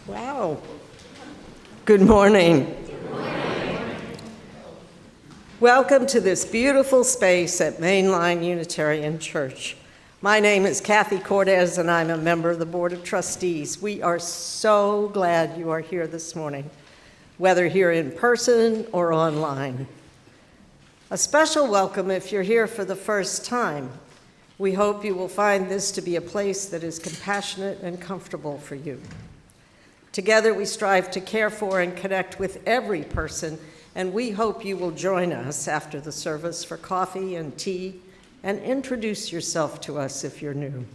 Wow. Good morning. Good morning. Welcome to this beautiful space at Mainline Unitarian Church. My name is Kathy Cortez, and I'm a member of the Board of Trustees. We are so glad you are here this morning, whether here in person or online. A special welcome if you're here for the first time. We hope you will find this to be a place that is compassionate and comfortable for you. Together, we strive to care for and connect with every person, and we hope you will join us after the service for coffee and tea and introduce yourself to us if you're new.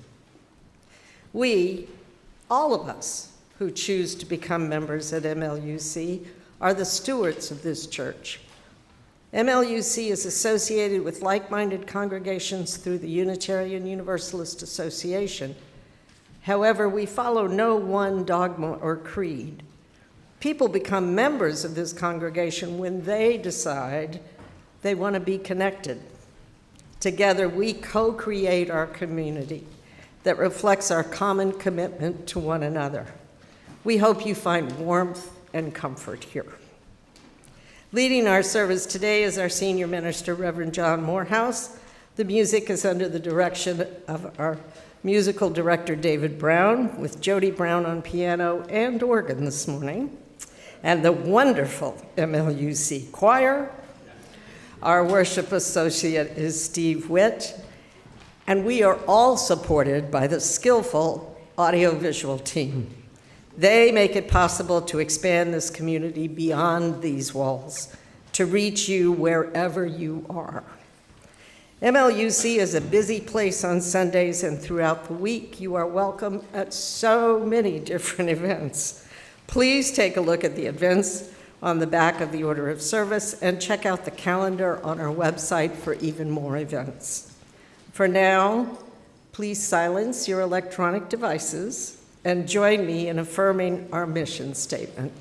We, all of us who choose to become members at MLUC, are the stewards of this church. MLUC is associated with like-minded congregations through the Unitarian Universalist Association. However, we follow no one dogma or creed. People become members of this congregation when they decide they want to be connected. Together, we co-create our community that reflects our common commitment to one another. We hope you find warmth and comfort here. Leading our service today is our senior minister, Reverend John Morehouse. The music is under the direction of our musical director, David Brown, with Jody Brown on piano and organ this morning, and the wonderful MLUC choir. Our worship associate is Steve Witt, and we are all supported by the skillful audiovisual team. They make it possible to expand this community beyond these walls, to reach you wherever you are. MLUC is a busy place on Sundays and throughout the week. You are welcome at so many different events. Please take a look at the events on the back of the order of service and check out the calendar on our website for even more events. For now, please silence your electronic devices and join me in affirming our mission statement.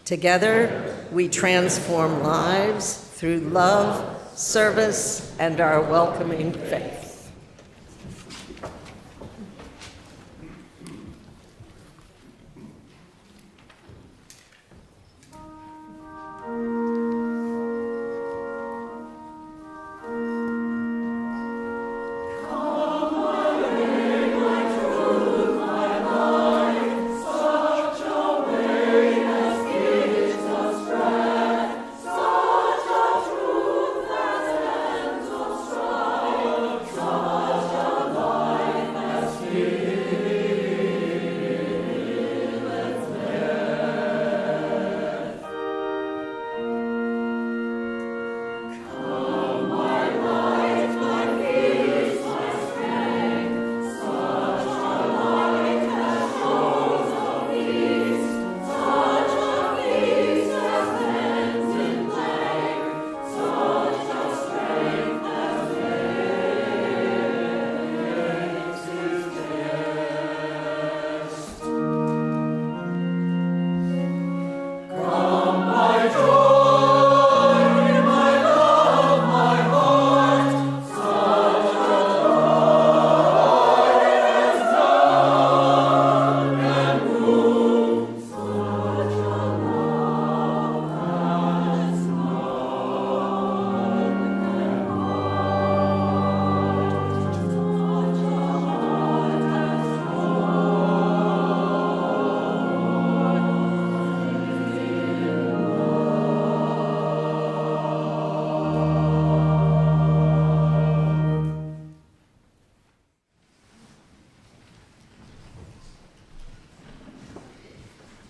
Together, we transform lives through love, service, and our welcoming faith.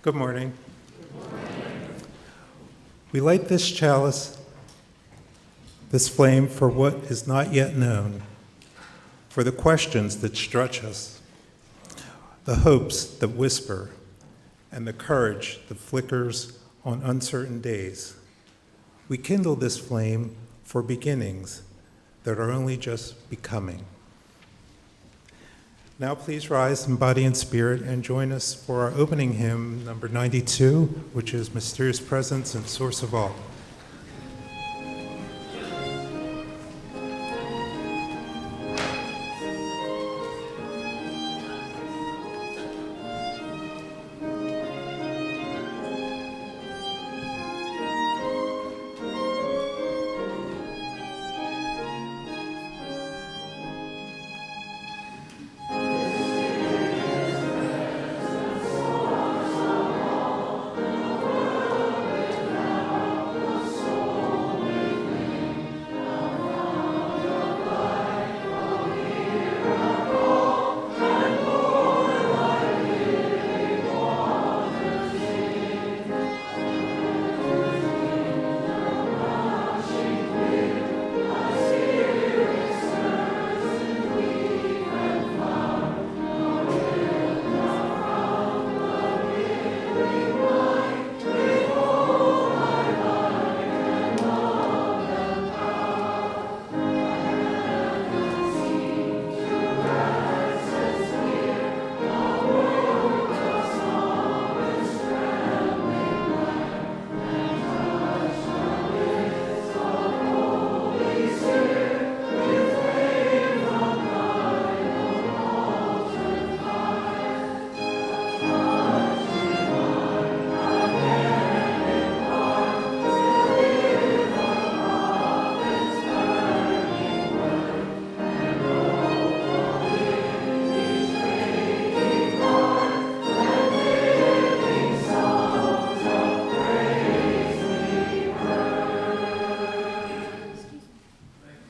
Good morning. We light this chalice, this flame, for what is not yet known, for the questions that stretch us, the hopes that whisper, and the courage that flickers on uncertain days. We kindle this flame for beginnings that are only just becoming. Now please rise in body and spirit and join us for our opening hymn, number 92, which is Mysterious Presence and Source of All.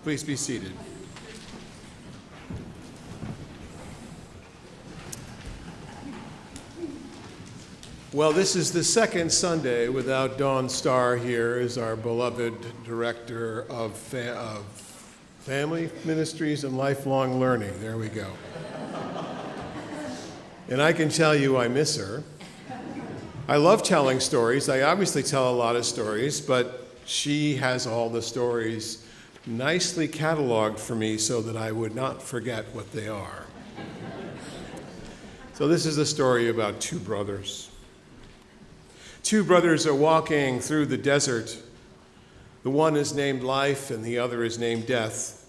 Please be seated. Well, this is the second Sunday without Dawn Starr here as our beloved Director of Family Ministries and Lifelong Learning. There we go. And I can tell you I miss her. I love telling stories. I obviously tell a lot of stories, but she has all the stories nicely cataloged for me so that I would not forget what they are. So this is a story about two brothers. Two brothers are walking through the desert. The one is named Life and the other is named Death.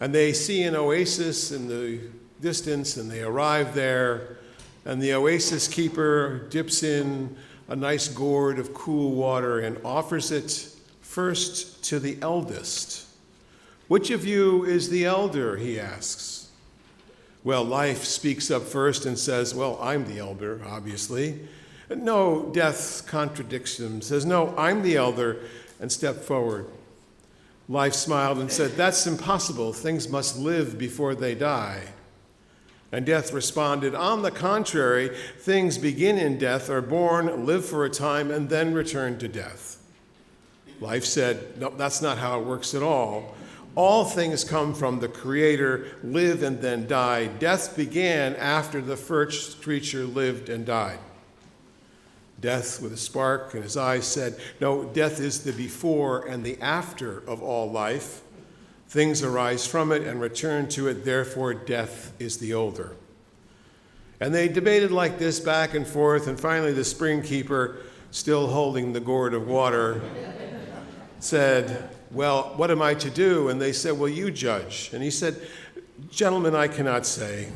And they see an oasis in the distance and they arrive there, and the oasis keeper dips in a nice gourd of cool water and offers it first to the eldest. Which of you is the elder, he asks. Well, Life speaks up first and says, well, I'm the elder, obviously. No, Death contradicts him, says, no, I'm the elder, and stepped forward. Life smiled and said, that's impossible. Things must live before they die. And Death responded, on the contrary, things begin in death, are born, live for a time, and then return to death. Life said, no, that's not how it works at all. All things come from the Creator, live and then die. Death began after the first creature lived and died. Death, with a spark in his eyes, said, no, death is the before and the after of all life. Things arise from it and return to it, therefore death is the older. And they debated like this back and forth, and finally the spring keeper, still holding the gourd of water, said, well, what am I to do? And they said, well, you judge. And he said, gentlemen, I cannot say.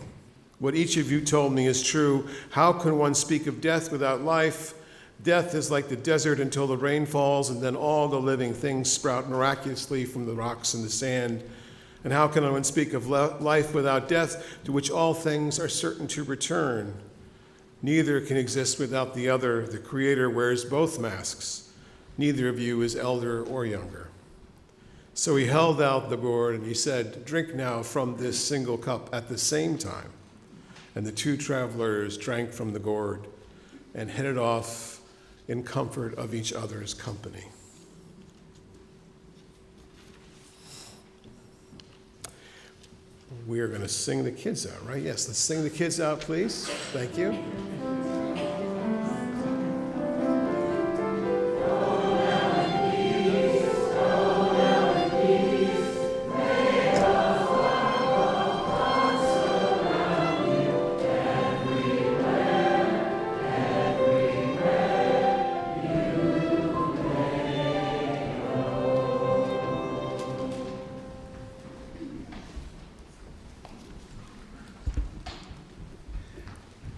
What each of you told me is true. How can one speak of death without life? Death is like the desert until the rain falls, and then all the living things sprout miraculously from the rocks and the sand. And how can one speak of life without death, to which all things are certain to return? Neither can exist without the other. The Creator wears both masks. Neither of you is elder or younger. So he held out the gourd and he said, drink now from this single cup at the same time. And the two travelers drank from the gourd. and headed off in comfort of each other's company. We are going to sing the kids out, right? Yes, let's sing the kids out, please. Thank you.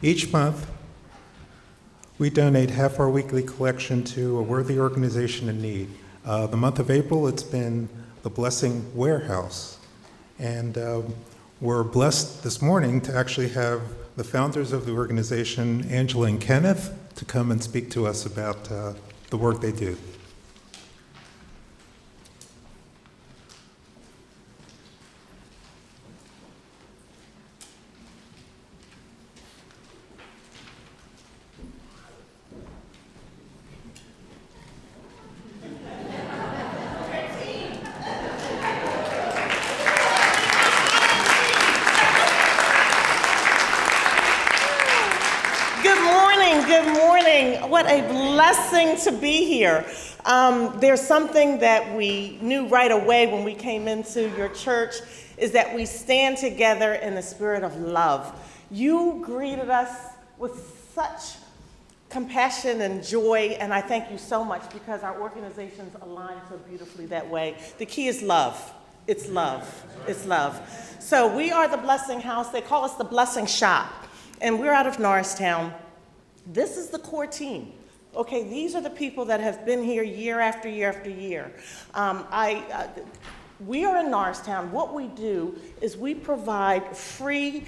Each month, we donate half our weekly collection to a worthy organization in need. The month of April, it's been the Blessing Warehouse. And we're blessed this morning to actually have the founders of the organization, Angela and Kenneth, to come and speak to us about the work they do. What a blessing to be here. There's something that we knew right away when we came into your church, is that we stand together in the spirit of love. You greeted us with such compassion and joy, and I thank you so much because our organizations align so beautifully that way. The key is love. It's love. It's love. So we are the Blessing House. They call us the Blessing Shop, and we're out of Norristown. This is the core team. Okay, these are the people that have been here year after year after year. We are in Norristown. What we do is we provide free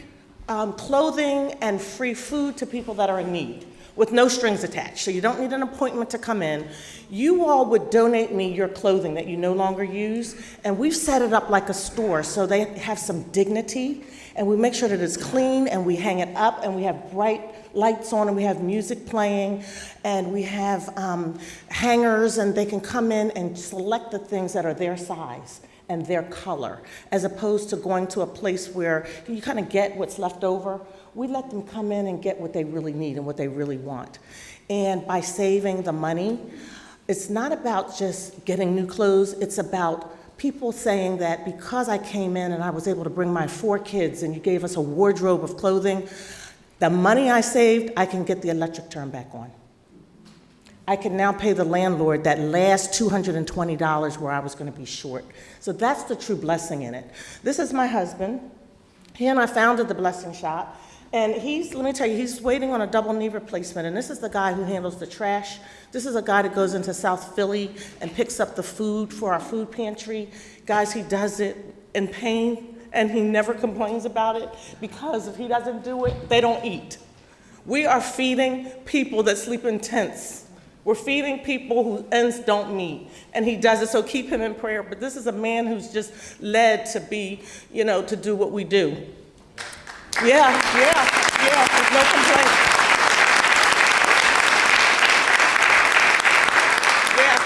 clothing and free food to people that are in need with no strings attached. So you don't need an appointment to come in. You all would donate me your clothing that you no longer use, and we've set it up like a store so they have some dignity, and we make sure that it's clean, and we hang it up, and we have bright lights on, and we have music playing, and we have hangers, and they can come in and select the things that are their size and their color, as opposed to going to a place where you kind of get what's left over. We let them come in and get what they really need and what they really want. And by saving the money, it's not about just getting new clothes, it's about people saying that because I came in and I was able to bring my 4 kids and you gave us a wardrobe of clothing, the money I saved, I can get the electric turned back on. I can now pay the landlord that last $220 where I was going to be short. So that's the true blessing in it. This is my husband. He and I founded the Blessing Shop. And let me tell you, he's waiting on a double knee replacement. And this is the guy who handles the trash. This is a guy that goes into South Philly and picks up the food for our food pantry. Guys, he does it in pain, and he never complains about it, because if he doesn't do it, they don't eat. We are feeding people that sleep in tents. We're feeding people whose ends don't meet, and he does it, so keep him in prayer. But this is a man who's just led to be, to do what we do. Yeah, there's no complaint. Yeah,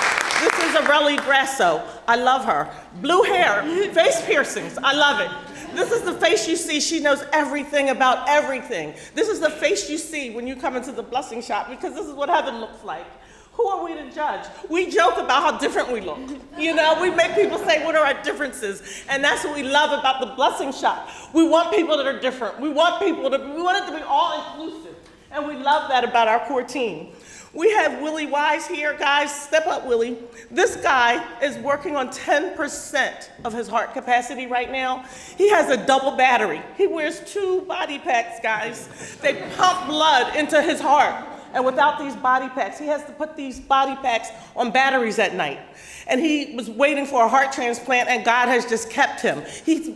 this is Areli Grasso. I love her. Blue hair, face piercings, I love it. This is the face you see. She knows everything about everything. This is the face you see when you come into the Blessing Shop, because this is what heaven looks like. Who are we to judge? We joke about how different we look. We make people say, what are our differences? And that's what we love about the Blessing Shop. We want people that are different. We want it to be all inclusive. And we love that about our core team. We have Willie Wise here. Guys, step up, Willie. This guy is working on 10% of his heart capacity right now. He has a double battery. He wears 2 body packs, guys. They pump blood into his heart. And without these body packs, he has to put these body packs on batteries at night. And he was waiting for a heart transplant, and God has just kept him.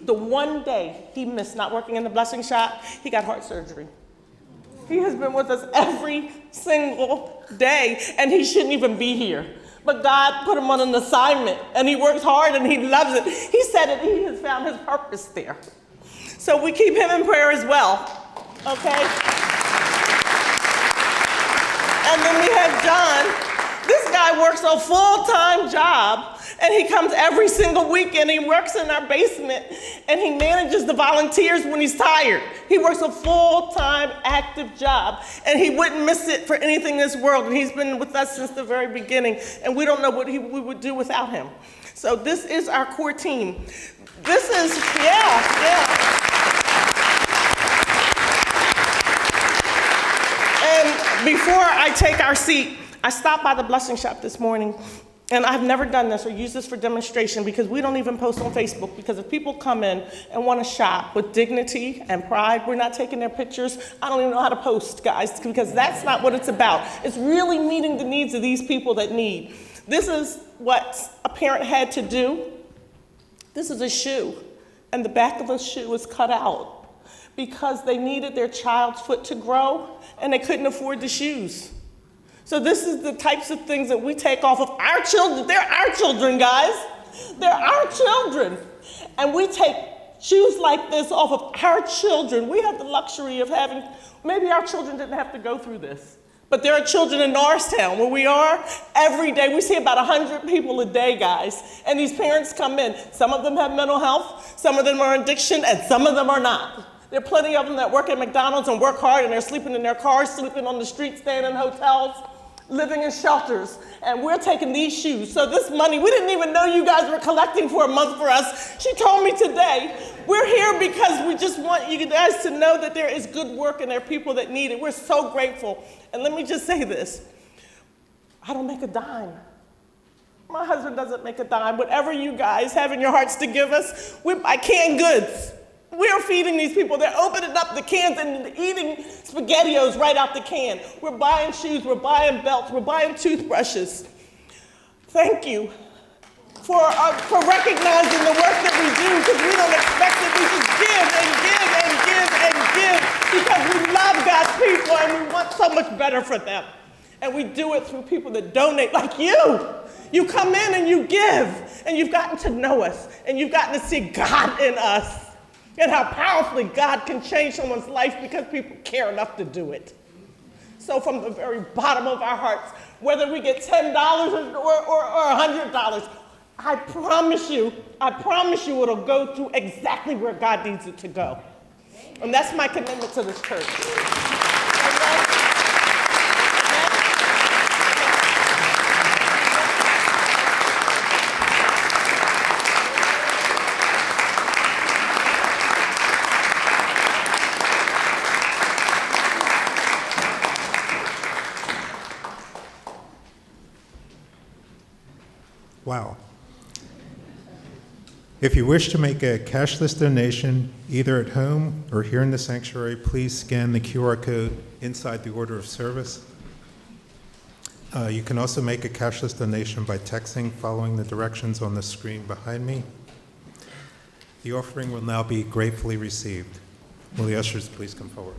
The one day he missed not working in the Blessing Shop, he got heart surgery. He has been with us every single day, and he shouldn't even be here. But God put him on an assignment, and he works hard, and he loves it. He said that he has found his purpose there. So we keep him in prayer as well, okay? And then we have John. This guy works a full-time job, and he comes every single weekend. He works in our basement, and he manages the volunteers when he's tired. He works a full-time, active job, and he wouldn't miss it for anything in this world. And he's been with us since the very beginning, and we don't know what we would do without him. So this is our core team. This is, yeah. And before I take our seat, I stopped by the blessing shop this morning, and I've never done this or used this for demonstration because we don't even post on Facebook, because if people come in and want to shop with dignity and pride, we're not taking their pictures. I don't even know how to post, guys, because that's not what it's about. It's really meeting the needs of these people that need. This is what a parent had to do. This is a shoe, and the back of the shoe is cut out because they needed their child's foot to grow, and they couldn't afford the shoes. So this is the types of things that we take off of our children. They're our children, guys. They're our children. And we take shoes like this off of our children. We have the luxury of having, maybe our children didn't have to go through this, but there are children in Norristown where we are every day. We see about 100 people a day, guys. And these parents come in. Some of them have mental health, some of them are addiction, and some of them are not. There are plenty of them that work at McDonald's and work hard, and they're sleeping in their cars, sleeping on the street, staying in hotels, living in shelters, and we're taking these shoes. So this money, we didn't even know you guys were collecting for a month for us. She told me today, we're here because we just want you guys to know that there is good work and there are people that need it. We're so grateful. And let me just say this, I don't make a dime. My husband doesn't make a dime. Whatever you guys have in your hearts to give us, we buy canned goods. We're feeding these people. They're opening up the cans and eating SpaghettiOs right out the can. We're buying shoes, we're buying belts, we're buying toothbrushes. Thank you for recognizing the work that we do, because we don't expect it. We just give and give and give and give because we love God's people and we want so much better for them. And we do it through people that donate, like you. You come in and you give, and you've gotten to know us, and you've gotten to see God in us, and how powerfully God can change someone's life because people care enough to do it. So from the very bottom of our hearts, whether we get $10 or $100, I promise you it'll go to exactly where God needs it to go. And that's my commitment to this church. Wow. If you wish to make a cashless donation, either at home or here in the sanctuary, please scan the QR code inside the order of service. You can also make a cashless donation by texting, following the directions on the screen behind me. The offering will now be gratefully received. Will the ushers please come forward?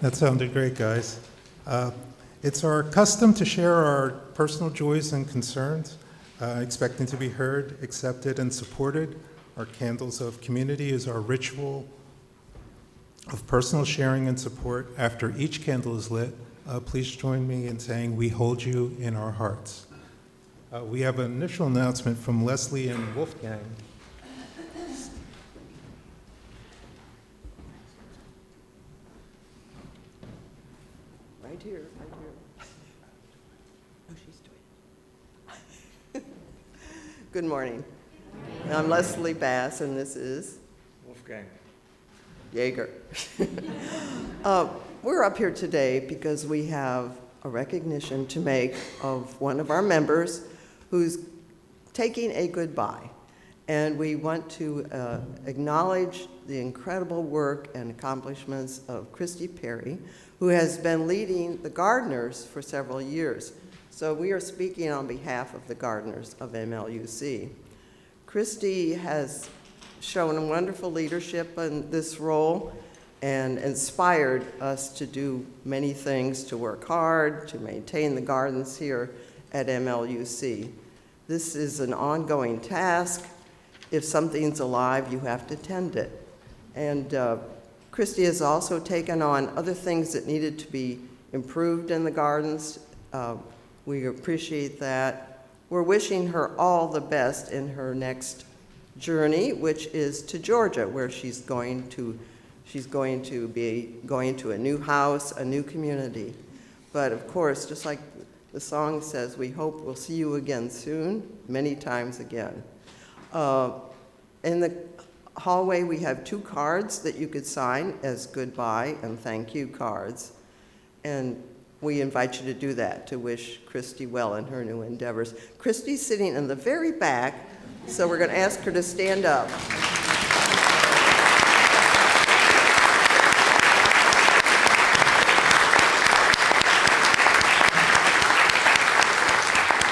That sounded great, guys. It's our custom to share our personal joys and concerns, expecting to be heard, accepted, and supported. Our candles of community is our ritual of personal sharing and support. After each candle is lit, please join me in saying, "We hold you in our hearts." We have an initial announcement from Leslie and Wolfgang. Right here, right here. Oh, she's doing it. Good morning. I'm Leslie Bass, and this is Wolfgang. Jaeger. We're up here today because we have a recognition to make of one of our members who's taking a goodbye. And we want to acknowledge the incredible work and accomplishments of Christy Perry, who has been leading the gardeners for several years. So we are speaking on behalf of the gardeners of MLUC. Christy has shown wonderful leadership in this role and inspired us to do many things, to work hard, to maintain the gardens here at MLUC. This is an ongoing task. If something's alive, you have to tend it. And Christy has also taken on other things that needed to be improved in the gardens. We appreciate that. We're wishing her all the best in her next journey, which is to Georgia, where she's going to be going to a new house, a new community. But of course, just like the song says, we hope we'll see you again soon, many times again. In the hallway, we have 2 cards that you could sign as goodbye and thank you cards. And we invite you to do that, to wish Christy well in her new endeavors. Christy's sitting in the very back, so we're going to ask her to stand up.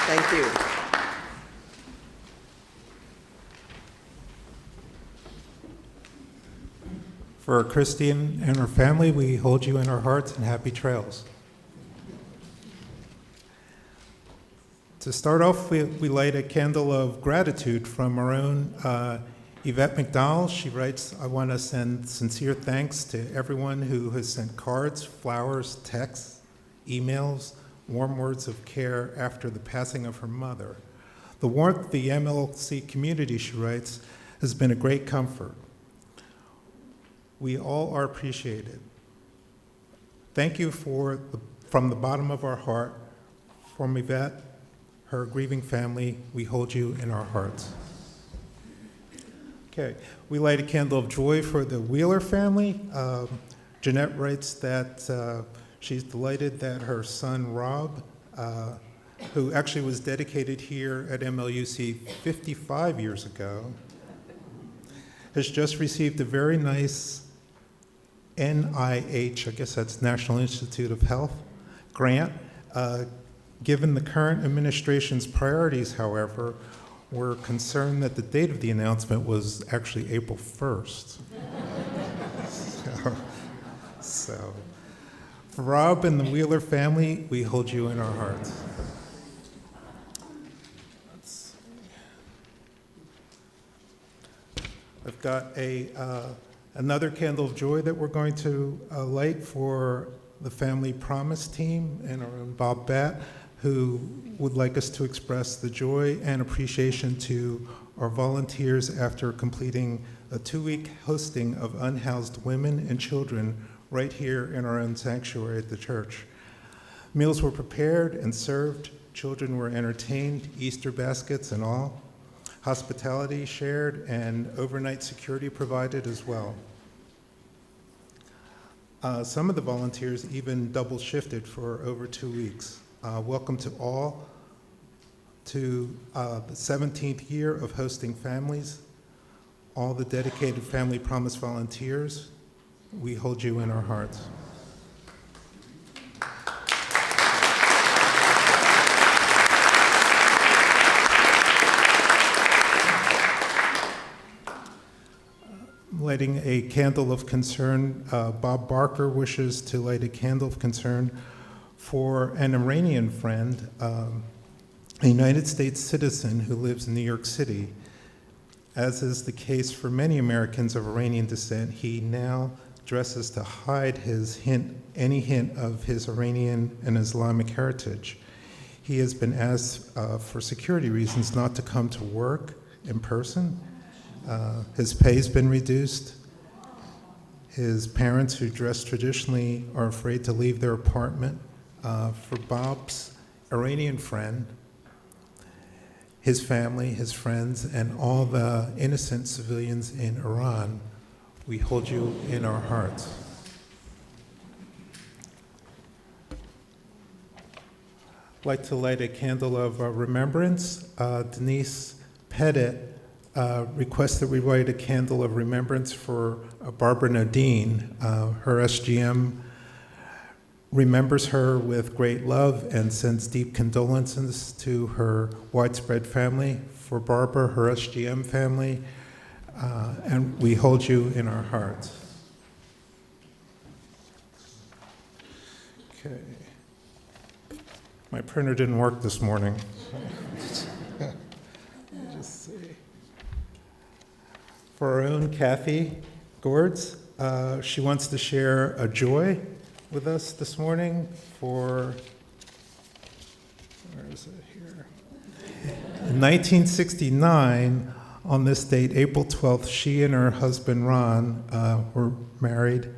Thank you. For Christy and her family, we hold you in our hearts and happy trails. To start off, we light a candle of gratitude from our own Yvette McDowell. She writes, "I want to send sincere thanks to everyone who has sent cards, flowers, texts, emails, warm words of care after the passing of her mother. The warmth of the MLC community," she writes, "has been a great comfort. We all are appreciated. Thank you from the bottom of our heart, from Yvette, her grieving family. We hold you in our hearts." Okay, we light a candle of joy for the Wheeler family. Jeanette writes that she's delighted that her son, Rob, who actually was dedicated here at MLUC 55 years ago, has just received a very nice NIH, I guess that's National Institute of Health, grant. Given the current administration's priorities, however, we're concerned that the date of the announcement was actually April 1st. So, for Rob and the Wheeler family, we hold you in our hearts. I've got another candle of joy that we're going to light for the Family Promise team and our own Bob Batt, who would like us to express the joy and appreciation to our volunteers after completing a 2-week hosting of unhoused women and children right here in our own sanctuary at the church. Meals were prepared and served, children were entertained, Easter baskets and all, hospitality shared, and overnight security provided as well. Some of the volunteers even double shifted for over 2 weeks. Welcome to all to the 17th year of hosting families. All the dedicated Family Promise volunteers, we hold you in our hearts. lighting a candle of concern. Bob Barker wishes to light a candle of concern for an Iranian friend, a United States citizen who lives in New York City. As is the case for many Americans of Iranian descent, he now dresses to hide any hint of his Iranian and Islamic heritage. He has been asked for security reasons not to come to work in person. His pay's been reduced. His parents, who dress traditionally, are afraid to leave their apartment. For Bob's Iranian friend, his family, his friends, and all the innocent civilians in Iran, we hold you in our hearts. I'd like to light a candle of remembrance. Denise Pettit requests that we light a candle of remembrance for Barbara Nadine. Her SGM remembers her with great love and sends deep condolences to her widespread family. For Barbara, her SGM family, and we hold you in our hearts. Okay. My printer didn't work this morning. Let me just see. For our own Kathy Gourds, she wants to share a joy with us this morning for, where is it here? In 1969, on this date, April 12th, she and her husband, Ron, were married,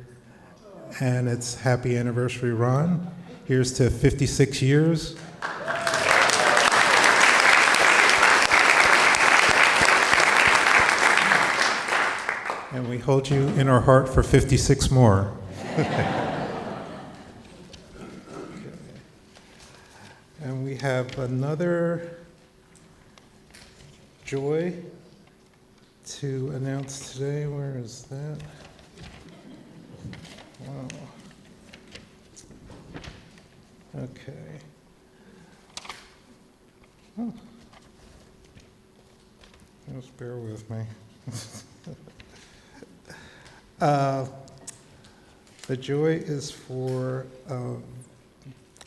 and it's happy anniversary, Ron. Here's to 56 years. And we hold you in our heart for 56 more. And we have another joy to announce today. Where is that? Wow. Okay. Oh. Just bear with me. The joy is for,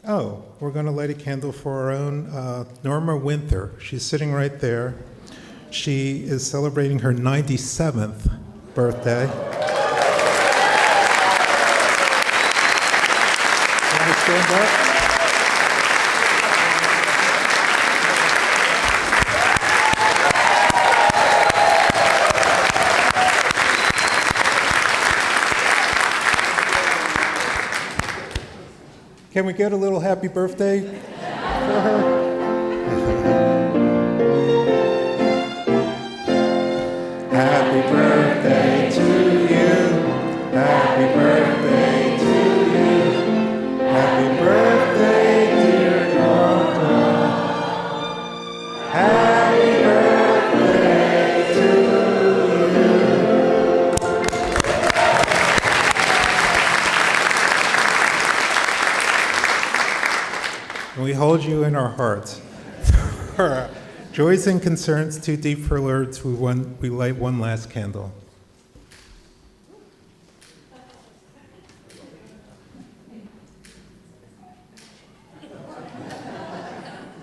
we're going to light a candle for our own Norma Winther. She's sitting right there. She is celebrating her 97th birthday. Can you stand up? Can we get a little happy birthday for her? Happy birthday to you. Happy birthday to you. Happy birthday, dear Norma. Happy birthday to you. We hold you in our hearts. Joys and concerns too deep for words, we light one last candle.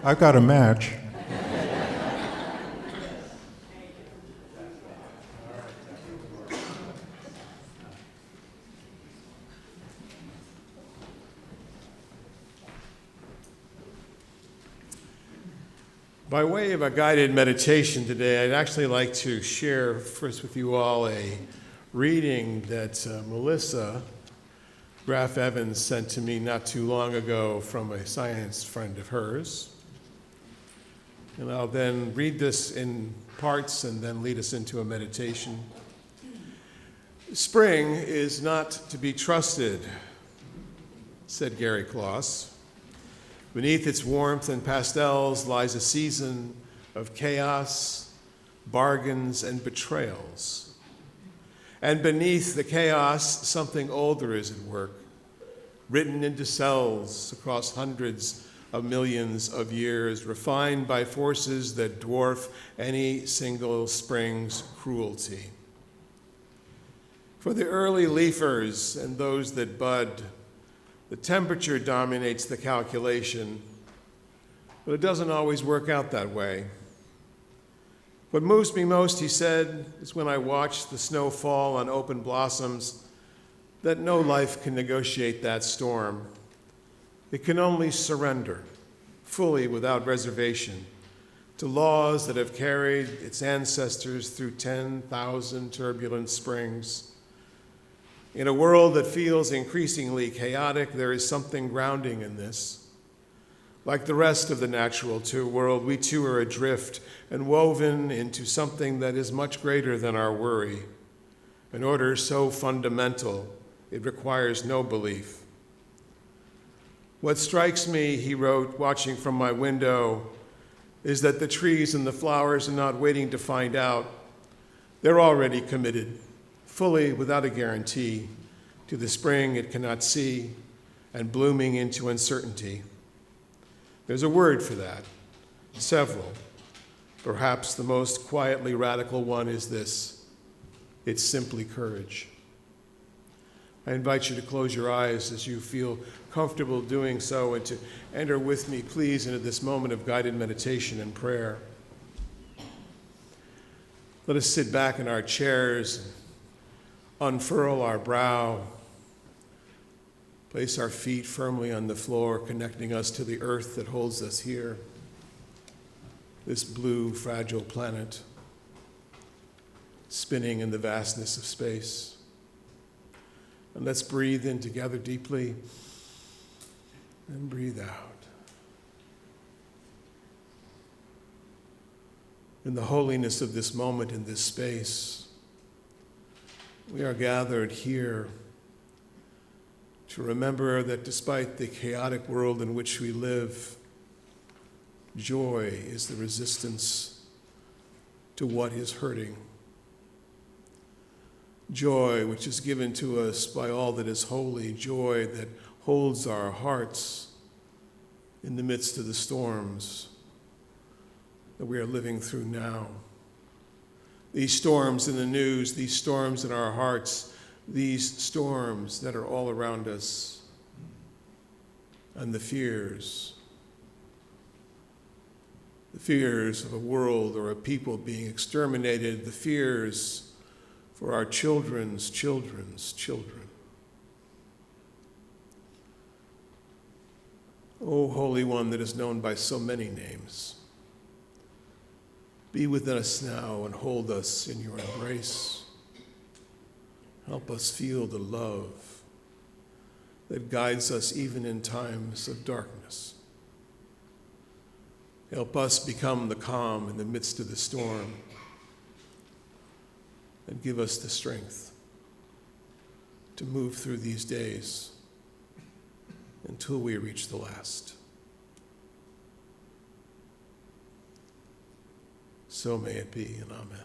I've got a match. By way of a guided meditation today, I'd actually like to share first with you all a reading that Melissa Graff Evans sent to me not too long ago from a science friend of hers. And I'll then read this in parts and then lead us into a meditation. Spring is not to be trusted, said Gary Kloss. Beneath its warmth and pastels lies a season of chaos, bargains, and betrayals. And beneath the chaos, something older is at work, written into cells across hundreds of millions of years, refined by forces that dwarf any single spring's cruelty. For the early leafers and those that bud, the temperature dominates the calculation, but it doesn't always work out that way. What moves me most, he said, is when I watch the snow fall on open blossoms, that no life can negotiate that storm. It can only surrender, fully without reservation, to laws that have carried its ancestors through 10,000 turbulent springs. In a world that feels increasingly chaotic, there is something grounding in this. Like the rest of the natural world, we too are adrift and woven into something that is much greater than our worry, an order so fundamental it requires no belief. What strikes me, he wrote, watching from my window, is that the trees and the flowers are not waiting to find out. They're already committed, fully without a guarantee, to the spring it cannot see and blooming into uncertainty. There's a word for that, several. Perhaps the most quietly radical one is this: it's simply courage. I invite you to close your eyes as you feel comfortable doing so and to enter with me, please, into this moment of guided meditation and prayer. Let us sit back in our chairs, unfurl our brow, place our feet firmly on the floor, connecting us to the earth that holds us here, this blue, fragile planet, spinning in the vastness of space. And let's breathe in together deeply and breathe out. In the holiness of this moment, in this space, we are gathered here to remember that despite the chaotic world in which we live, joy is the resistance to what is hurting. Joy which is given to us by all that is holy, joy that holds our hearts in the midst of the storms that we are living through now. These storms in the news, these storms in our hearts, these storms that are all around us, and the fears of a world or a people being exterminated, the fears for our children's children's children. O Holy One that is known by so many names, be with us now and hold us in your embrace. Help us feel the love that guides us even in times of darkness. Help us become the calm in the midst of the storm, and give us the strength to move through these days until we reach the last. So may it be, and amen.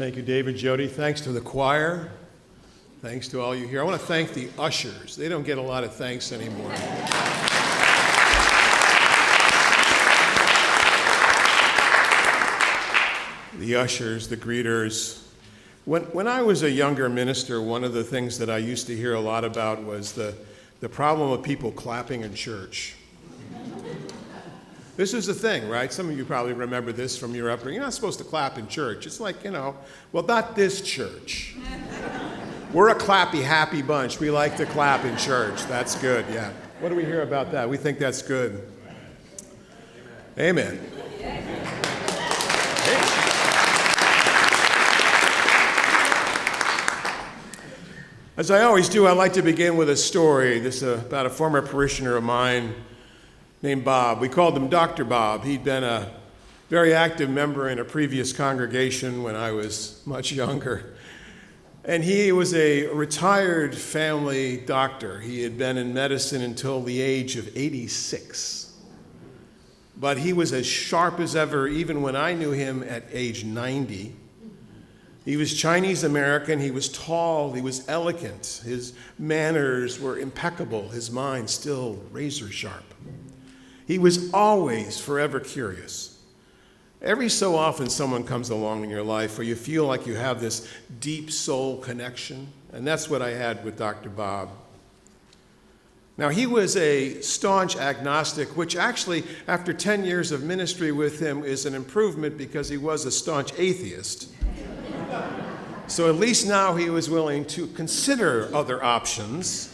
Thank you, David, Jody. Thanks to the choir. Thanks to all you here. I want to thank the ushers. They don't get a lot of thanks anymore. The ushers, the greeters. When I was a younger minister, one of the things that I used to hear a lot about was the problem of people clapping in church. This is the thing, right? Some of you probably remember this from your upbringing. You're not supposed to clap in church. It's like, well, not this church. We're a clappy, happy bunch. We like to clap in church. That's good, yeah. What do we hear about that? We think that's good. Amen. As I always do, I like to begin with a story. This is about a former parishioner of mine named Bob. We called him Dr. Bob. He'd been a very active member in a previous congregation when I was much younger. And he was a retired family doctor. He had been in medicine until the age of 86. But he was as sharp as ever, even when I knew him at age 90. He was Chinese American, he was tall, he was elegant, his manners were impeccable, his mind still razor sharp. He was always forever curious. Every so often someone comes along in your life where you feel like you have this deep soul connection, and that's what I had with Dr. Bob. Now, he was a staunch agnostic, which actually, after 10 years of ministry with him, is an improvement because he was a staunch atheist. So at least now he was willing to consider other options,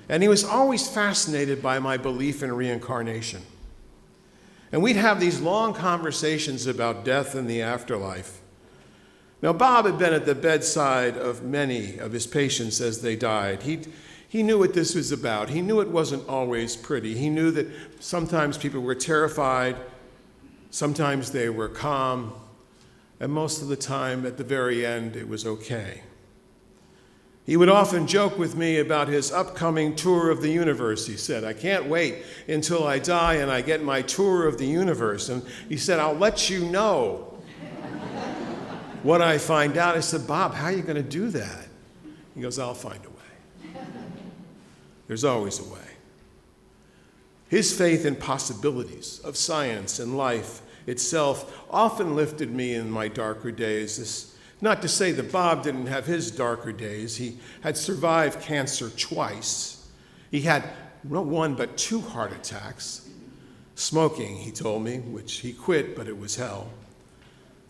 and he was always fascinated by my belief in reincarnation. And we'd have these long conversations about death and the afterlife. Now, Bob had been at the bedside of many of his patients as they died. He knew what this was about. He knew it wasn't always pretty. He knew that sometimes people were terrified, sometimes they were calm, and most of the time, at the very end, it was okay. He would often joke with me about his upcoming tour of the universe. He said, I can't wait until I die and I get my tour of the universe. And he said, I'll let you know what I find out. I said, Bob, how are you going to do that? He goes, I'll find a way. There's always a way. His faith in possibilities of science and life itself often lifted me in my darker days. Not to say that Bob didn't have his darker days. He had survived cancer twice. He had not one but 2 heart attacks. Smoking, he told me, which he quit, but it was hell.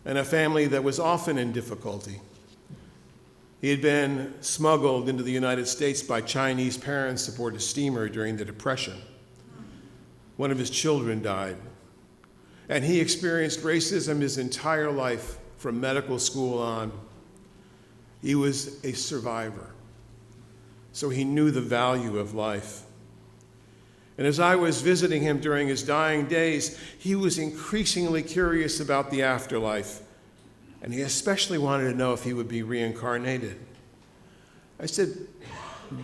And a family that was often in difficulty. He had been smuggled into the United States by Chinese parents aboard a steamer during the Depression. One of his children died. And he experienced racism his entire life, from medical school on. He was a survivor, so he knew the value of life. And as I was visiting him during his dying days, he was increasingly curious about the afterlife, and he especially wanted to know if he would be reincarnated. I said,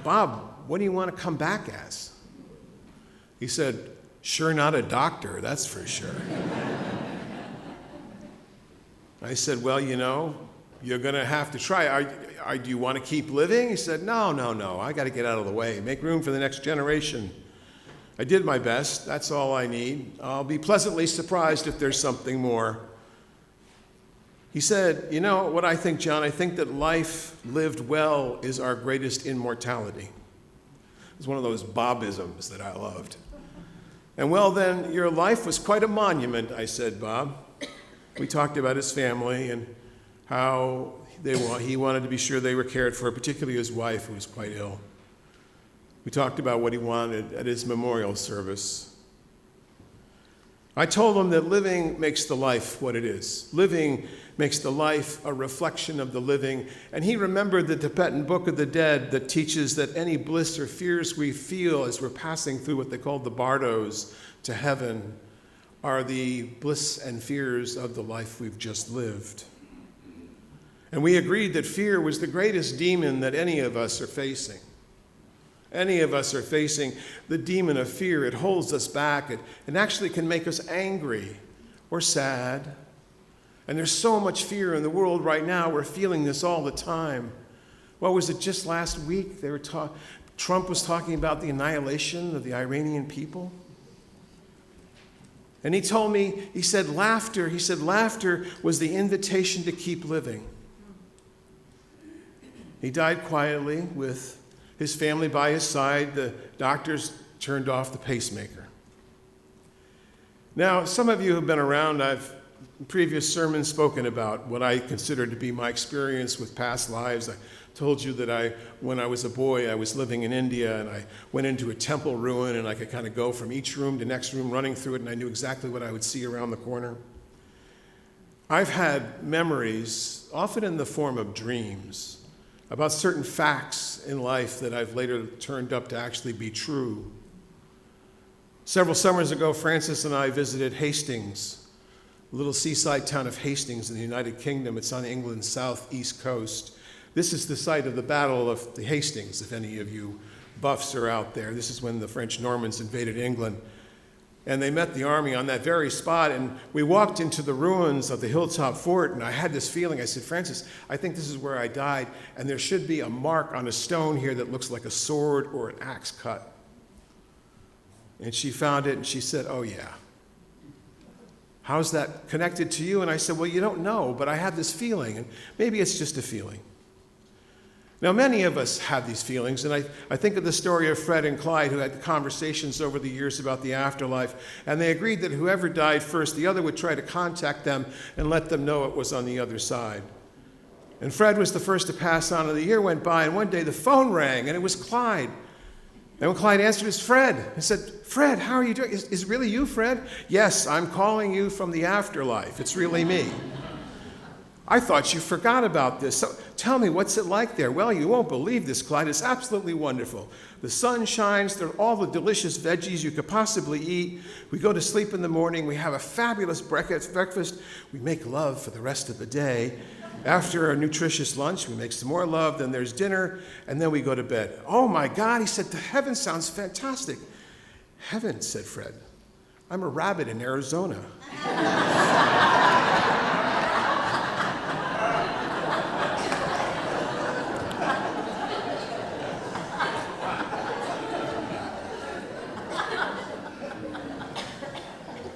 Bob, what do you want to come back as? He said, sure not a doctor, that's for sure. I said, well, you're going to have to try. Do you want to keep living? He said, no, I got to get out of the way, make room for the next generation. I did my best, that's all I need. I'll be pleasantly surprised if there's something more. He said, you know what I think, John? I think that life lived well is our greatest immortality. It's one of those Bobisms that I loved. And well, then, your life was quite a monument, I said, Bob. We talked about his family and how he wanted to be sure they were cared for, particularly his wife, who was quite ill. We talked about what he wanted at his memorial service. I told him that living makes the life what it is. Living makes the life a reflection of the living. And he remembered the Tibetan Book of the Dead that teaches that any bliss or fears we feel as we're passing through what they call the bardos to heaven are the bliss and fears of the life we've just lived. And we agreed that fear was the greatest demon that any of us are facing. Any of us are facing the demon of fear. It holds us back. It actually can make us angry or sad. And there's so much fear in the world right now. We're feeling this all the time. What was it just last week? Trump was talking about the annihilation of the Iranian people. And he told me, he said laughter was the invitation to keep living. He died quietly with his family by his side. The doctors turned off the pacemaker. Now, some of you who've been around, I've in previous sermons spoken about what I consider to be my experience with past lives. I told you that when I was a boy, I was living in India, and I went into a temple ruin, and I could kind of go from each room to next room running through it, and I knew exactly what I would see around the corner. I've had memories, often in the form of dreams, about certain facts in life that I've later turned up to actually be true. Several summers ago, Francis and I visited Hastings, a little seaside town of Hastings in the United Kingdom. It's on England's southeast coast. This is the site of the Battle of the Hastings, if any of you buffs are out there. This is when the French Normans invaded England. And they met the army on that very spot, and we walked into the ruins of the hilltop fort, and I had this feeling. I said, Francis, I think this is where I died, and there should be a mark on a stone here that looks like a sword or an axe cut. And she found it, and she said, oh yeah. How's that connected to you? And I said, well, you don't know, but I had this feeling, and maybe it's just a feeling. Now, many of us have these feelings, and I think of the story of Fred and Clyde, who had conversations over the years about the afterlife, and they agreed that whoever died first, the other would try to contact them and let them know it was on the other side. And Fred was the first to pass on, and the year went by, and one day the phone rang, and it was Clyde. And when Clyde answered, it's Fred. He said, Fred, how are you doing? Is it really you, Fred? Yes, I'm calling you from the afterlife. It's really me. I thought you forgot about this. So tell me, what's it like there? Well, you won't believe this, Clyde. It's absolutely wonderful. The sun shines. There are all the delicious veggies you could possibly eat. We go to sleep in the morning. We have a fabulous breakfast. We make love for the rest of the day. After a nutritious lunch, we make some more love. Then there's dinner, and then we go to bed. Oh, my God, he said, the heaven sounds fantastic. Heaven, said Fred. I'm a rabbit in Arizona.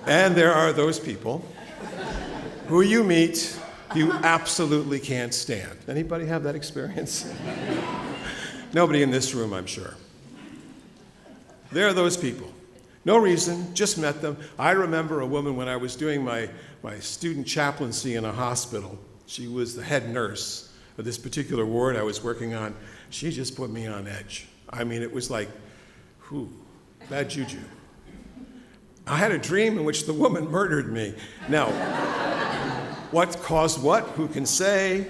And there are those people who you meet you absolutely can't stand. Anybody have that experience? Nobody in this room, I'm sure. There are those people. No reason, just met them. I remember a woman when I was doing my student chaplaincy in a hospital. She was the head nurse of this particular ward I was working on. She just put me on edge. I mean, it was like, bad juju. I had a dream in which the woman murdered me. Now, what caused what? Who can say?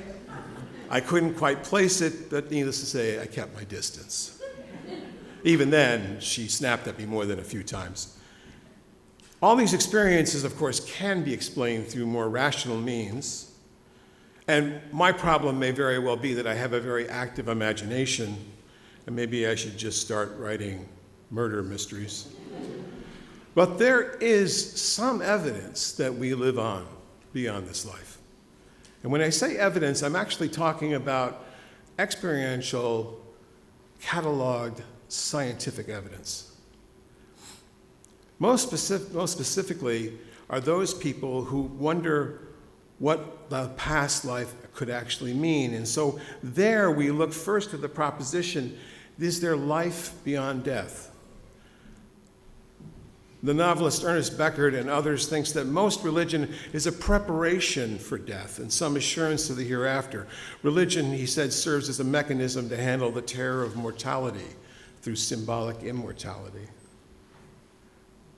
I couldn't quite place it, but needless to say, I kept my distance. Even then, she snapped at me more than a few times. All these experiences, of course, can be explained through more rational means. And my problem may very well be that I have a very active imagination, and maybe I should just start writing murder mysteries. But there is some evidence that we live on beyond this life. And when I say evidence, I'm actually talking about experiential, cataloged, scientific evidence. Most specifically are those people who wonder what the past life could actually mean. And so there we look first at the proposition, is there life beyond death? The novelist Ernest Beckert and others thinks that most religion is a preparation for death and some assurance of the hereafter. Religion, he said, serves as a mechanism to handle the terror of mortality through symbolic immortality.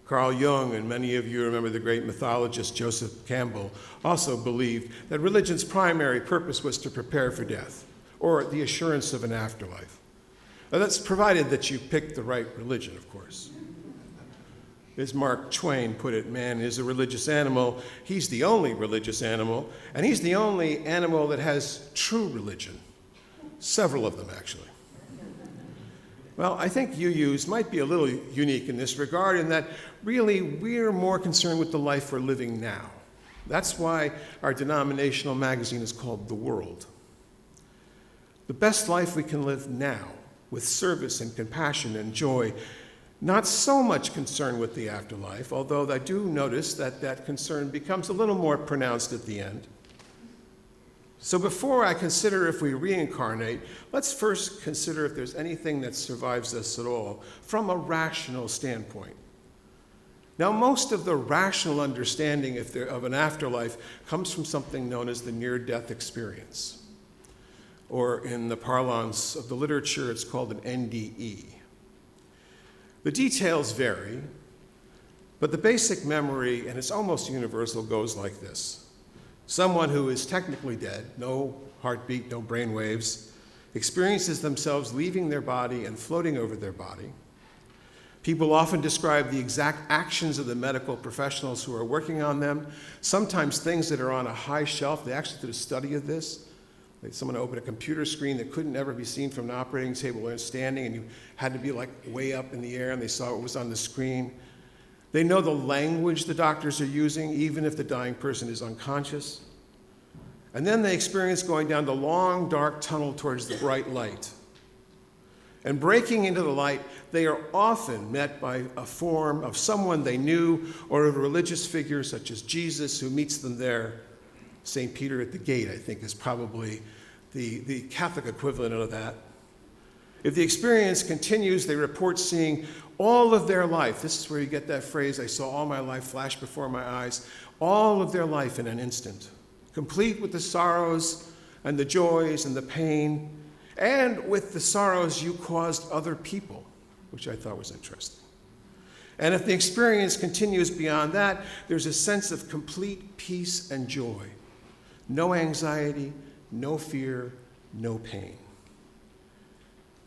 Carl Jung, and many of you remember the great mythologist Joseph Campbell, also believed that religion's primary purpose was to prepare for death, or the assurance of an afterlife. Now, that's provided that you pick the right religion, of course. As Mark Twain put it, man is a religious animal. He's the only religious animal, and he's the only animal that has true religion. Several of them, actually. Well, I think UUs might be a little unique in this regard in that really we're more concerned with the life we're living now. That's why our denominational magazine is called The World. The best life we can live now, with service and compassion and joy, not so much concern with the afterlife, although I do notice that that concern becomes a little more pronounced at the end. So before I consider if we reincarnate, let's first consider if there's anything that survives us at all from a rational standpoint. Now, most of the rational understanding of an afterlife comes from something known as the near-death experience, or in the parlance of the literature, it's called an NDE. The details vary, but the basic memory, and it's almost universal, goes like this. Someone who is technically dead, no heartbeat, no brain waves, experiences themselves leaving their body and floating over their body. People often describe the exact actions of the medical professionals who are working on them, sometimes things that are on a high shelf. They actually did a study of this. Someone opened a computer screen that couldn't ever be seen from an operating table or standing, and you had to be like way up in the air, and they saw what was on the screen. They know the language the doctors are using, even if the dying person is unconscious. And then they experience going down the long, dark tunnel towards the bright light. And breaking into the light, they are often met by a form of someone they knew or of a religious figure such as Jesus who meets them there. St. Peter at the gate, I think, is probably the Catholic equivalent of that. If the experience continues, they report seeing all of their life. This is where you get that phrase, I saw all my life flash before my eyes. All of their life in an instant, complete with the sorrows and the joys and the pain, and with the sorrows you caused other people, which I thought was interesting. And if the experience continues beyond that, there's a sense of complete peace and joy. No anxiety, no fear, no pain.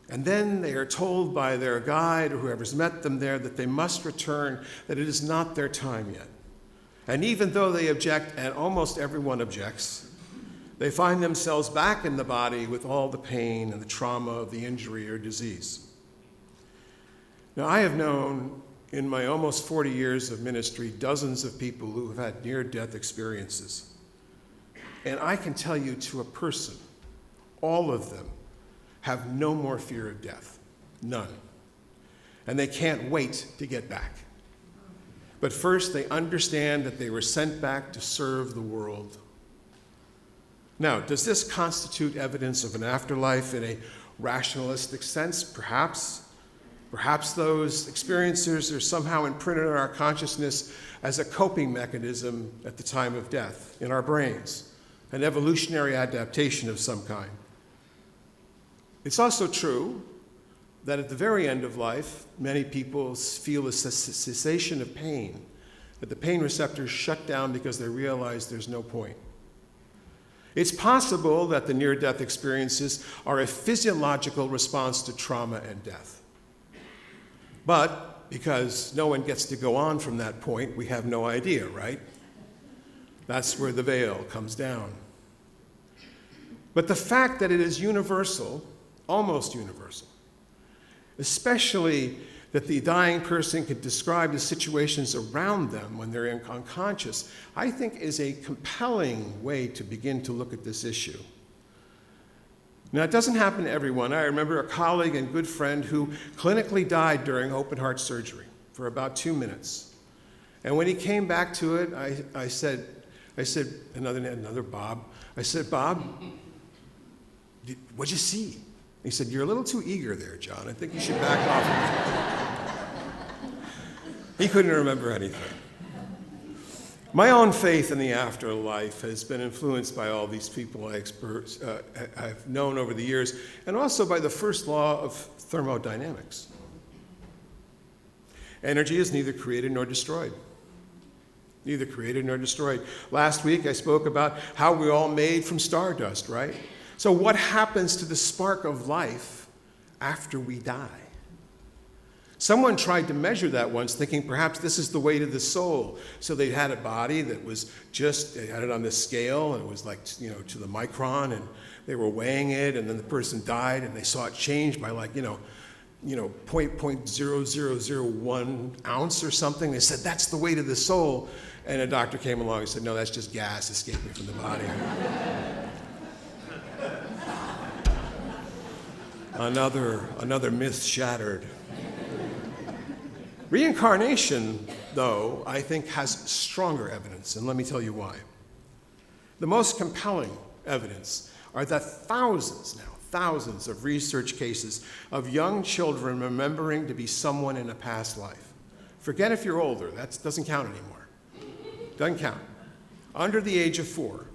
And then they are told by their guide or whoever's met them there that they must return, that it is not their time yet. And even though they object, and almost everyone objects, they find themselves back in the body with all the pain and the trauma of the injury or disease. Now, I have known in my almost 40 years of ministry dozens of people who have had near-death experiences. And I can tell you to a person, all of them have no more fear of death, none. And they can't wait to get back. But first, they understand that they were sent back to serve the world. Now, does this constitute evidence of an afterlife in a rationalistic sense? Perhaps. Perhaps those experiences are somehow imprinted in our consciousness as a coping mechanism at the time of death in our brains, an evolutionary adaptation of some kind. It's also true that at the very end of life, many people feel a cessation of pain, that the pain receptors shut down because they realize there's no point. It's possible that the near-death experiences are a physiological response to trauma and death. But because no one gets to go on from that point, we have no idea, right? That's where the veil comes down. But the fact that it is universal, almost universal, especially that the dying person could describe the situations around them when they're unconscious, I think is a compelling way to begin to look at this issue. Now, it doesn't happen to everyone. I remember a colleague and good friend who clinically died during open heart surgery for about 2 minutes. And when he came back to it, I said, another Bob, I said, Bob, what'd you see? He said, you're a little too eager there, John. I think you should back off. He couldn't remember anything. My own faith in the afterlife has been influenced by all these people I've known over the years, and also by the first law of thermodynamics. Energy is neither created nor destroyed. Neither created nor destroyed. Last week I spoke about how we're all made from stardust, right? So what happens to the spark of life after we die? Someone tried to measure that once, thinking perhaps this is the weight of the soul. So they had a body that was they had it on this scale, and it was like, to the micron, and they were weighing it, and then the person died, and they saw it change by .0001 ounce or something. They said, that's the weight of the soul. And a doctor came along and said, no, that's just gas escaping from the body. Another myth shattered. Reincarnation, though, I think has stronger evidence, and let me tell you why. The most compelling evidence are that thousands of research cases of young children remembering to be someone in a past life. Forget if you're older, that doesn't count anymore. Doesn't count. Under the age of 4,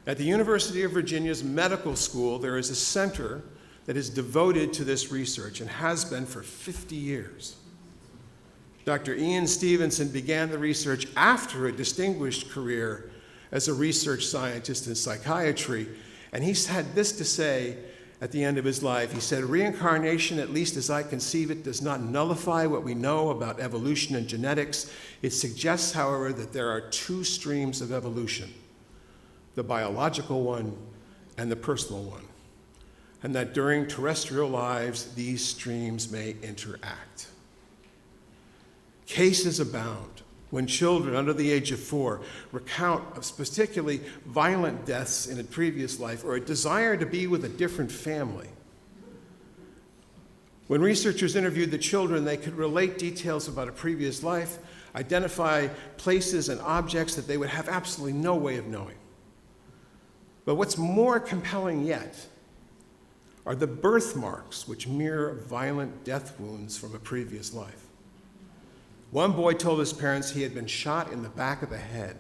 at the University of Virginia's medical school, there is a center that is devoted to this research and has been for 50 years. Dr. Ian Stevenson began the research after a distinguished career as a research scientist in psychiatry, and he's had this to say at the end of his life. He said, reincarnation, at least as I conceive it, does not nullify what we know about evolution and genetics. It suggests, however, that there are 2 streams of evolution, the biological one and the personal one, and that during terrestrial lives, these streams may interact. Cases abound when children under the age of 4 recount of particularly violent deaths in a previous life or a desire to be with a different family. When researchers interviewed the children, they could relate details about a previous life, identify places and objects that they would have absolutely no way of knowing. But what's more compelling yet are the birthmarks which mirror violent death wounds from a previous life. One boy told his parents he had been shot in the back of the head.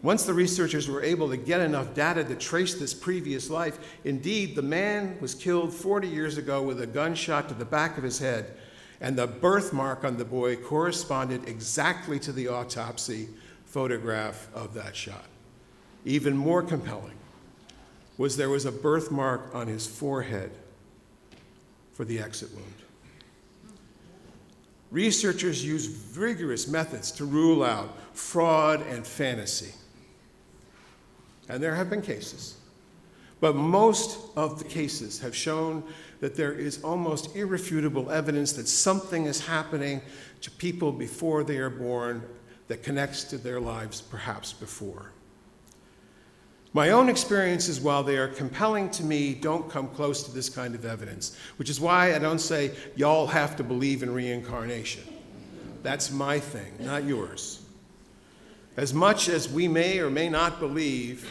Once the researchers were able to get enough data to trace this previous life, indeed, the man was killed 40 years ago with a gunshot to the back of his head, and the birthmark on the boy corresponded exactly to the autopsy photograph of that shot. Even more compelling was there was a birthmark on his forehead for the exit wound. Researchers use rigorous methods to rule out fraud and fantasy. And there have been cases. But most of the cases have shown that there is almost irrefutable evidence that something is happening to people before they are born that connects to their lives perhaps before. My own experiences, while they are compelling to me, don't come close to this kind of evidence, which is why I don't say, y'all have to believe in reincarnation. That's my thing, not yours. As much as we may or may not believe,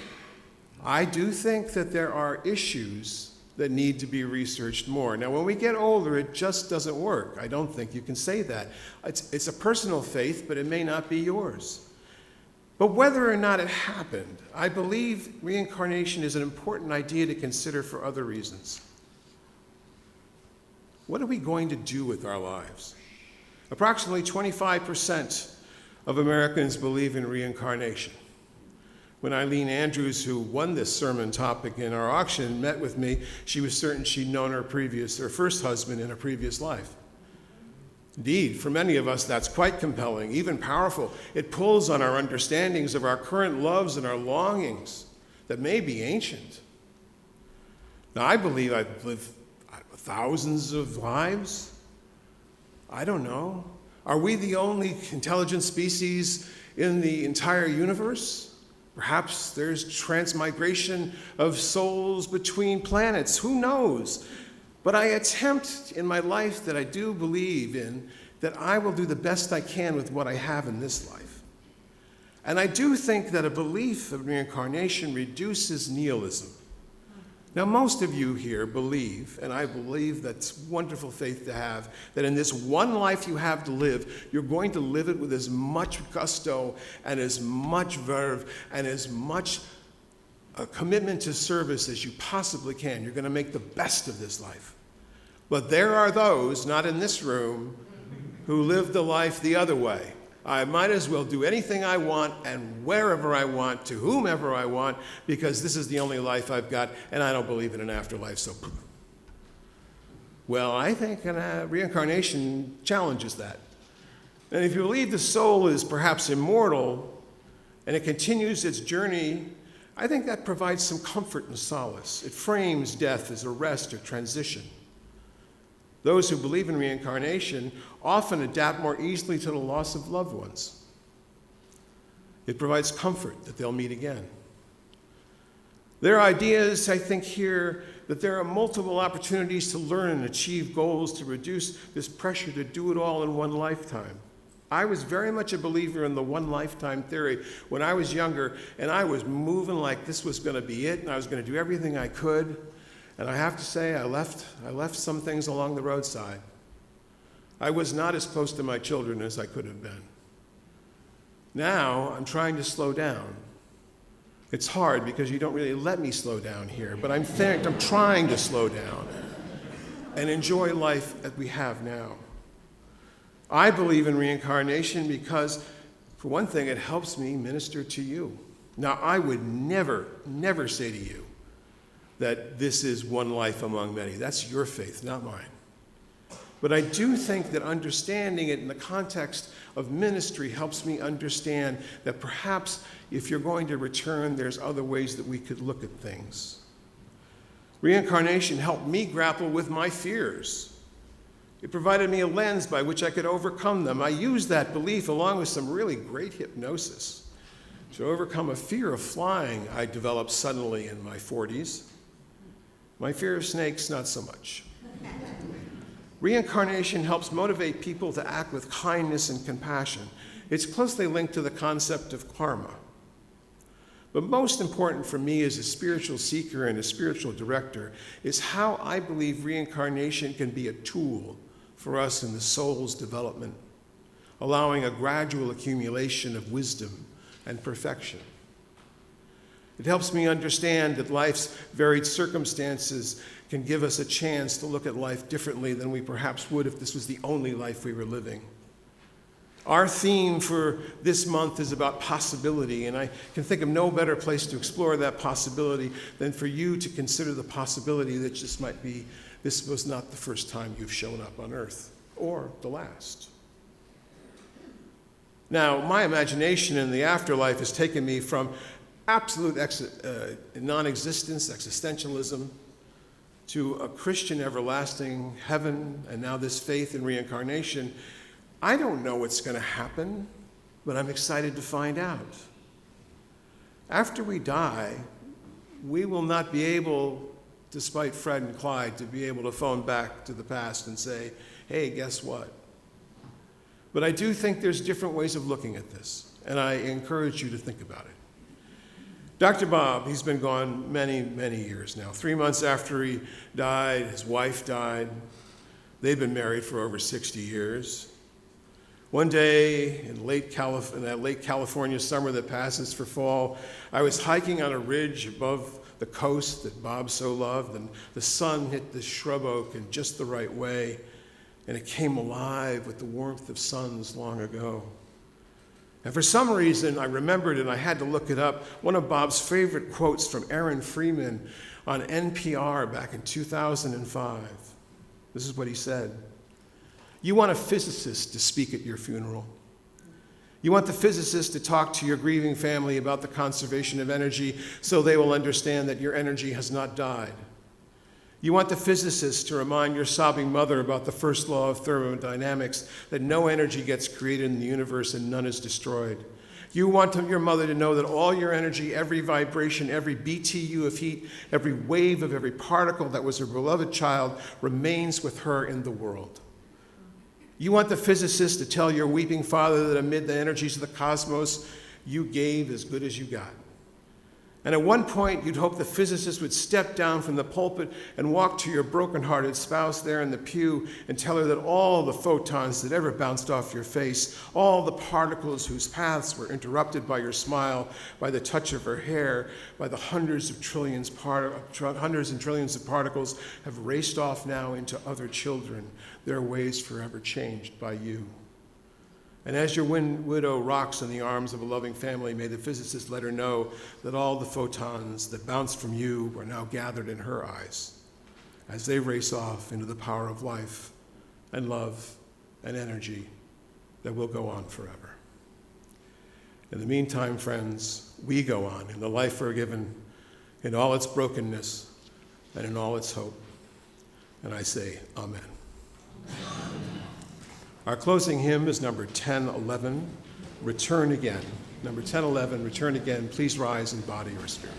I do think that there are issues that need to be researched more. Now, when we get older, it just doesn't work. I don't think you can say that. It's a personal faith, but it may not be yours. But whether or not it happened, I believe reincarnation is an important idea to consider for other reasons. What are we going to do with our lives? Approximately 25% of Americans believe in reincarnation. When Eileen Andrews, who won this sermon topic in our auction, met with me, she was certain she'd known her first husband in a previous life. Indeed, for many of us, that's quite compelling, even powerful. It pulls on our understandings of our current loves and our longings that may be ancient. Now, I believe I've lived thousands of lives. I don't know. Are we the only intelligent species in the entire universe? Perhaps there's transmigration of souls between planets. Who knows? But I attempt in my life that I do believe in that I will do the best I can with what I have in this life. And I do think that a belief of reincarnation reduces nihilism. Now, most of you here believe, and I believe that's wonderful faith to have, that in this one life you have to live, you're going to live it with as much gusto and as much verve and as much a commitment to service as you possibly can. You're going to make the best of this life. But there are those, not in this room, who live the life the other way. I might as well do anything I want and wherever I want, to whomever I want, because this is the only life I've got, and I don't believe in an afterlife, so. Well, I think reincarnation challenges that. And if you believe the soul is perhaps immortal and it continues its journey, I think that provides some comfort and solace. It frames death as a rest or transition. Those who believe in reincarnation often adapt more easily to the loss of loved ones. It provides comfort that they'll meet again. Their ideas, I think, here that there are multiple opportunities to learn and achieve goals to reduce this pressure to do it all in one lifetime. I was very much a believer in the one lifetime theory when I was younger, and I was moving like this was going to be it, and I was going to do everything I could. And I have to say, I left some things along the roadside. I was not as close to my children as I could have been. Now, I'm trying to slow down. It's hard because you don't really let me slow down here, but I'm trying to slow down and enjoy life that we have now. I believe in reincarnation because, for one thing, it helps me minister to you. Now, I would never say to you that this is one life among many. That's your faith, not mine. But I do think that understanding it in the context of ministry helps me understand that perhaps if you're going to return, there's other ways that we could look at things. Reincarnation helped me grapple with my fears. It provided me a lens by which I could overcome them. I used that belief along with some really great hypnosis to overcome a fear of flying I developed suddenly in my 40s. My fear of snakes, not so much. Reincarnation helps motivate people to act with kindness and compassion. It's closely linked to the concept of karma. But most important for me as a spiritual seeker and a spiritual director is how I believe reincarnation can be a tool for us in the soul's development, allowing a gradual accumulation of wisdom and perfection. It helps me understand that life's varied circumstances can give us a chance to look at life differently than we perhaps would if this was the only life we were living. Our theme for this month is about possibility, and I can think of no better place to explore that possibility than for you to consider the possibility that this was not the first time you've shown up on earth, or the last. Now, my imagination in the afterlife has taken me from absolute non-existence, existentialism, to a Christian everlasting heaven, and now this faith in reincarnation. I don't know what's going to happen, but I'm excited to find out. After we die, we will not be able, despite Fred and Clyde, to be able to phone back to the past and say, hey, guess what? But I do think there's different ways of looking at this, and I encourage you to think about it. Dr. Bob, he's been gone many, many years now. 3 months after he died, his wife died. They've been married for over 60 years. One day in that late California summer that passes for fall, I was hiking on a ridge above the coast that Bob so loved, and the sun hit the shrub oak in just the right way, and it came alive with the warmth of suns long ago. And for some reason, I remembered, and I had to look it up, one of Bob's favorite quotes from Aaron Freeman on NPR back in 2005. This is what he said. You want a physicist to speak at your funeral. You want the physicist to talk to your grieving family about the conservation of energy so they will understand that your energy has not died. You want the physicist to remind your sobbing mother about the first law of thermodynamics, that no energy gets created in the universe and none is destroyed. You want your mother to know that all your energy, every vibration, every BTU of heat, every wave of every particle that was her beloved child remains with her in the world. You want the physicist to tell your weeping father that amid the energies of the cosmos, you gave as good as you got. And at one point, you'd hope the physicist would step down from the pulpit and walk to your broken-hearted spouse there in the pew and tell her that all the photons that ever bounced off your face, all the particles whose paths were interrupted by your smile, by the touch of her hair, by the hundreds and trillions of particles have raced off now into other children, their ways forever changed by you. And as your widow rocks in the arms of a loving family, may the physicist let her know that all the photons that bounced from you are now gathered in her eyes as they race off into the power of life and love and energy that will go on forever. In the meantime, friends, we go on in the life we're given, in all its brokenness and in all its hope. And I say, Amen. Our closing hymn is number 1011, Return Again. Number 1011, Return Again. Please rise in body or spirit.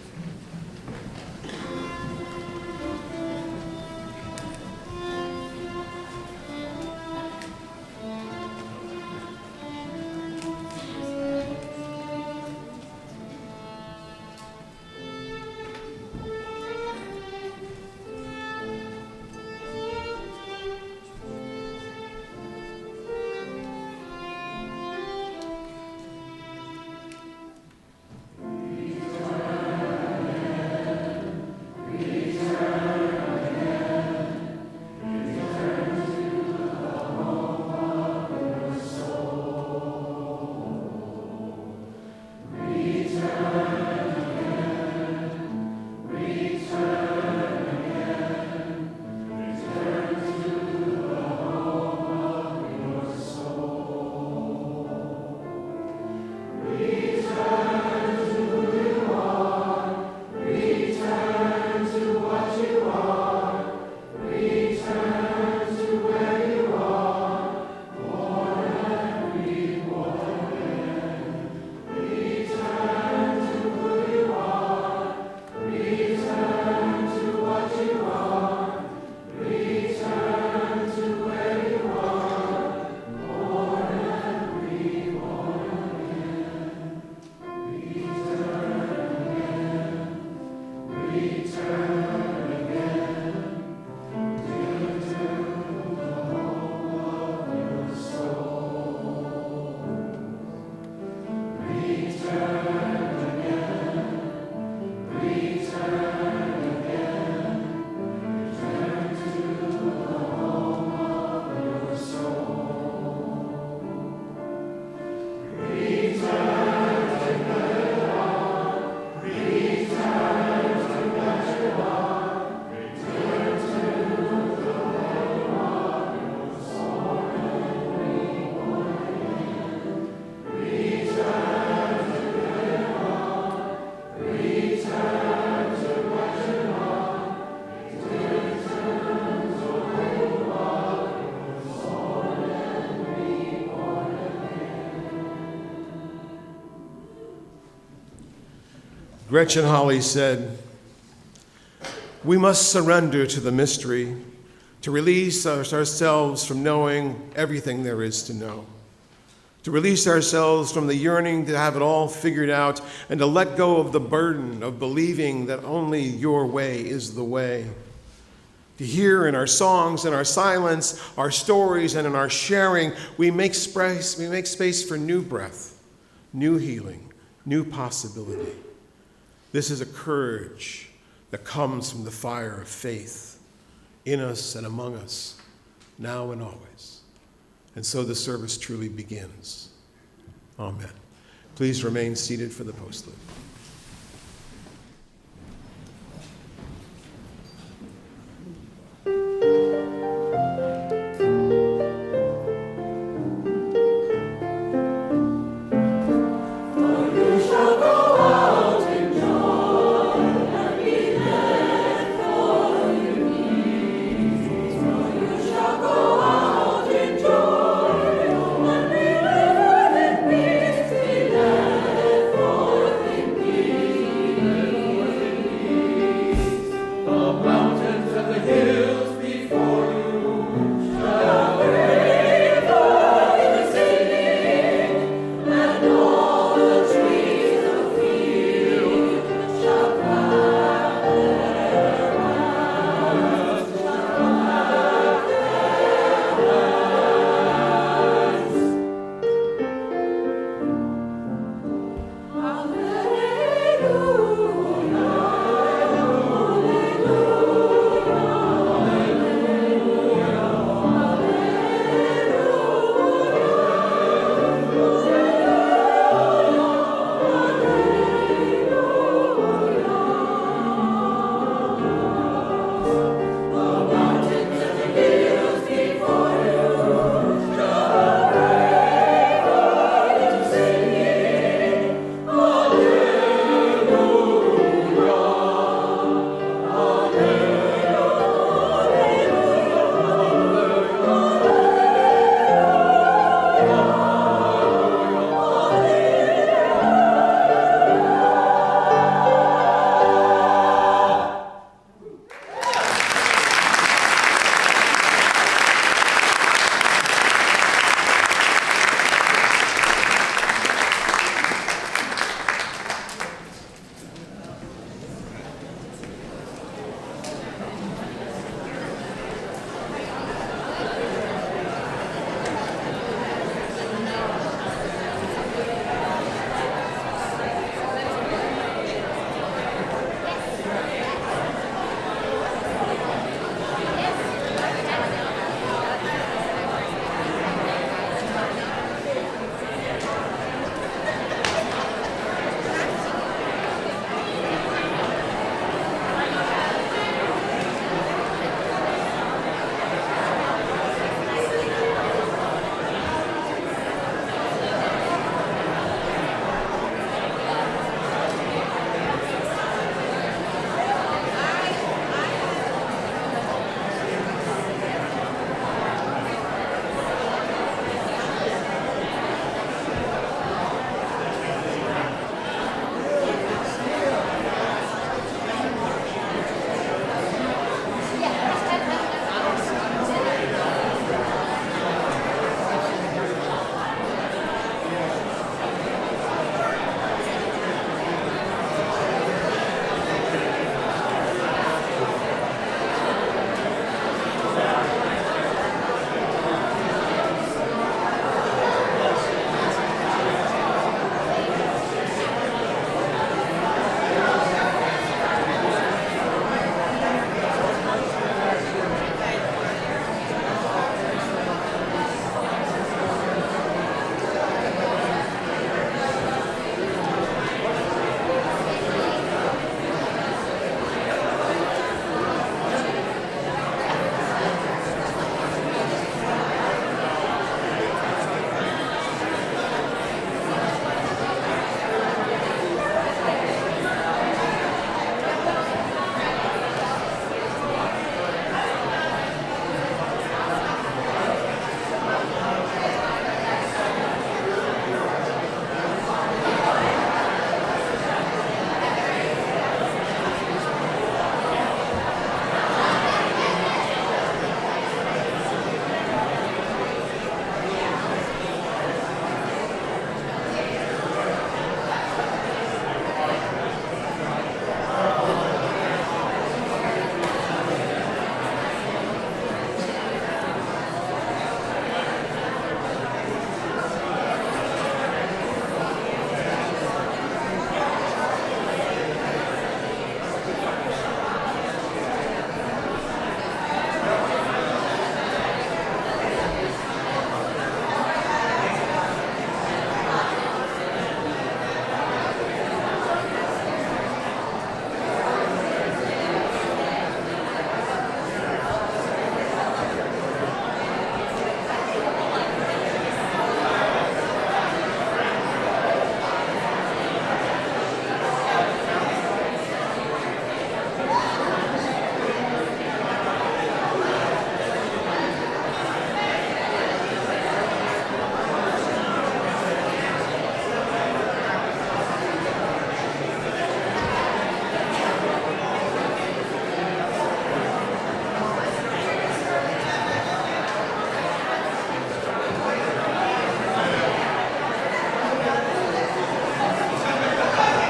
Gretchen Holly said, "We must surrender to the mystery, to release ourselves from knowing everything there is to know, to release ourselves from the yearning to have it all figured out, and to let go of the burden of believing that only your way is the way. To hear in our songs, in our silence, our stories, and in our sharing, we make space for new breath, new healing, new possibility. This is a courage that comes from the fire of faith in us and among us, now and always. And so the service truly begins. Amen. Please remain seated for the postlude. The mountains and the hills